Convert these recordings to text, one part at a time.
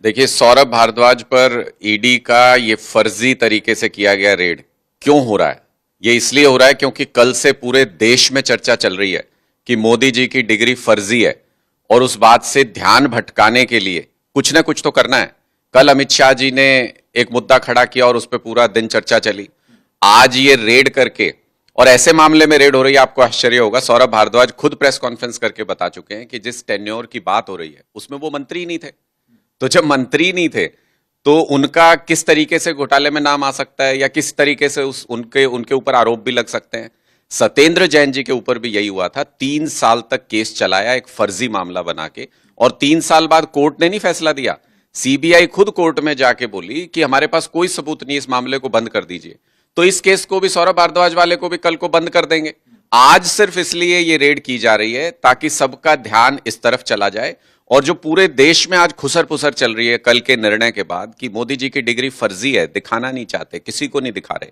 देखिए, सौरभ भारद्वाज पर ईडी का ये फर्जी तरीके से किया गया रेड क्यों हो रहा है? ये इसलिए हो रहा है क्योंकि कल से पूरे देश में चर्चा चल रही है कि मोदी जी की डिग्री फर्जी है और उस बात से ध्यान भटकाने के लिए कुछ ना कुछ तो करना है। कल अमित शाह जी ने एक मुद्दा खड़ा किया और उस पर पूरा दिन चर्चा चली। आज ये रेड करके, और ऐसे मामले में रेड हो रही है, आपको आश्चर्य होगा, सौरभ भारद्वाज खुद प्रेस कॉन्फ्रेंस करके बता चुके हैं कि जिस टेन्योर की बात हो रही है उसमें वो मंत्री नहीं थे। तो जब मंत्री नहीं थे तो उनका किस तरीके से घोटाले में नाम आ सकता है या किस तरीके से उनके उनके ऊपर आरोप भी लग सकते हैं। सत्येंद्र जैन जी के ऊपर भी यही हुआ था। 3 साल तक केस चलाया एक फर्जी मामला बना के, और 3 साल बाद कोर्ट ने नहीं फैसला दिया। सीबीआई खुद कोर्ट में जाके बोली कि हमारे पास कोई सबूत नहीं, इस मामले को बंद कर दीजिए। तो इस केस को भी, सौरभ भारद्वाज वाले को भी कल को बंद कर देंगे। आज सिर्फ इसलिए ये रेड की जा रही है ताकि सबका ध्यान इस तरफ चला जाए, और जो पूरे देश में आज खुसर पुसर चल रही है कल के निर्णय के बाद कि मोदी जी की डिग्री फर्जी है, दिखाना नहीं चाहते, किसी को नहीं दिखा रहे,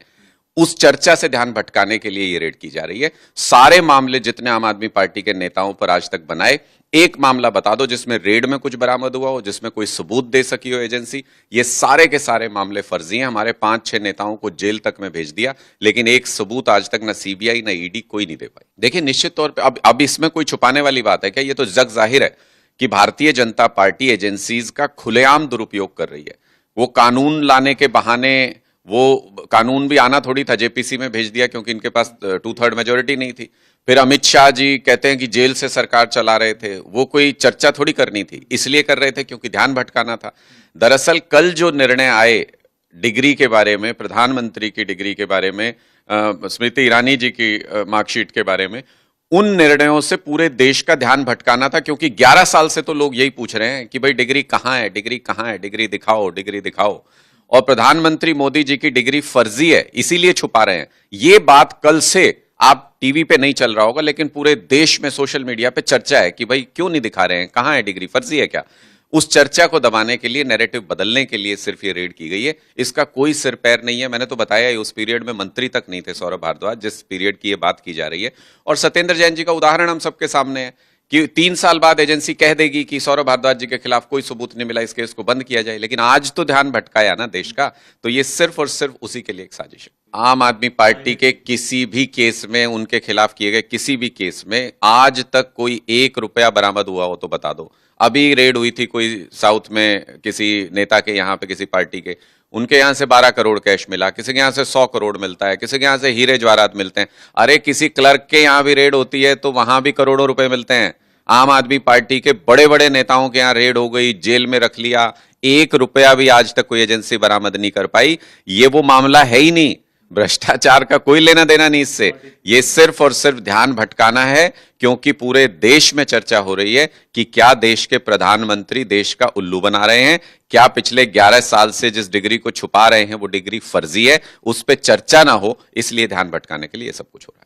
उस चर्चा से ध्यान भटकाने के लिए ये रेड की जा रही है। सारे मामले जितने आम आदमी पार्टी के नेताओं पर आज तक बनाए, एक मामला बता दो जिसमें रेड में कुछ बरामद हुआ हो, जिसमें कोई सबूत दे सकी हो एजेंसी। ये सारे के सारे मामले फर्जी हैं। हमारे 5-6 नेताओं को जेल तक में भेज दिया, लेकिन एक सबूत आज तक ना सीबीआई ना ईडी कोई नहीं दे पाई। देखिए, निश्चित तौर पर अब इसमें कोई छुपाने वाली बात है क्या? ये तो जग जाहिर है कि भारतीय जनता पार्टी एजेंसीज का खुलेआम दुरुपयोग कर रही है। वो कानून लाने के बहाने, वो कानून भी आना थोड़ी था, जेपीसी में भेज दिया क्योंकि इनके पास 2/3 मेजोरिटी नहीं थी। फिर अमित शाह जी कहते हैं कि जेल से सरकार चला रहे थे, वो कोई चर्चा थोड़ी करनी थी, इसलिए कर रहे थे क्योंकि ध्यान भटकाना था। दरअसल कल जो निर्णय आए डिग्री के बारे में, प्रधानमंत्री की डिग्री के बारे में, स्मृति ईरानी जी की मार्कशीट के बारे में, उन निर्णयों से पूरे देश का ध्यान भटकाना था। क्योंकि 11 साल से तो लोग यही पूछ रहे हैं कि भाई डिग्री कहां है, डिग्री कहां है, डिग्री दिखाओ, डिग्री दिखाओ। और प्रधानमंत्री मोदी जी की डिग्री फर्जी है इसीलिए छुपा रहे हैं। ये बात कल से आप टीवी पे नहीं चल रहा होगा, लेकिन पूरे देश में सोशल मीडिया पे चर्चा है कि भाई क्यों नहीं दिखा रहे हैं, कहां है डिग्री, फर्जी है क्या? उस चर्चा को दबाने के लिए, नैरेटिव बदलने के लिए सिर्फ ये रेड की गई है। इसका कोई सिर पैर नहीं है। मैंने तो बताया ही, उस पीरियड में मंत्री तक नहीं थे सौरभ भारद्वाज जिस पीरियड की ये बात की जा रही है। और सत्येंद्र जैन जी का उदाहरण हम सबके सामने है कि 3 साल बाद एजेंसी कह देगी कि सौरभ भारद्वाज जी के खिलाफ कोई सबूत नहीं मिला, इस केस को बंद किया जाए। लेकिन आज तो ध्यान भटकाया ना देश का, तो ये सिर्फ और सिर्फ उसी के लिए एक साजिश है। आम आदमी पार्टी के किसी भी केस में, उनके खिलाफ किए गए किसी भी केस में आज तक कोई 1 रुपया बरामद हुआ हो तो बता दो। अभी रेड हुई थी कोई साउथ में किसी नेता के यहाँ पे, किसी पार्टी के, उनके यहाँ से 12 करोड़ कैश मिला, किसी के यहाँ से 100 करोड़ मिलता है, किसी के यहाँ से हीरे जवाहरात मिलते हैं। अरे किसी क्लर्क के यहाँ भी रेड होती है तो वहां भी करोड़ों रुपए मिलते हैं। आम आदमी पार्टी के बड़े बड़े नेताओं के यहाँ रेड हो गई, जेल में रख लिया, 1 रुपया भी आज तक कोई एजेंसी बरामद नहीं कर पाई। ये वो मामला है ही नहीं, भ्रष्टाचार का कोई लेना देना नहीं इससे। ये सिर्फ और सिर्फ ध्यान भटकाना है, क्योंकि पूरे देश में चर्चा हो रही है कि क्या देश के प्रधानमंत्री देश का उल्लू बना रहे हैं, क्या पिछले 11 साल से जिस डिग्री को छुपा रहे हैं वो डिग्री फर्जी है, उस पर चर्चा ना हो, इसलिए ध्यान भटकाने के लिए सब कुछ हो रहा है।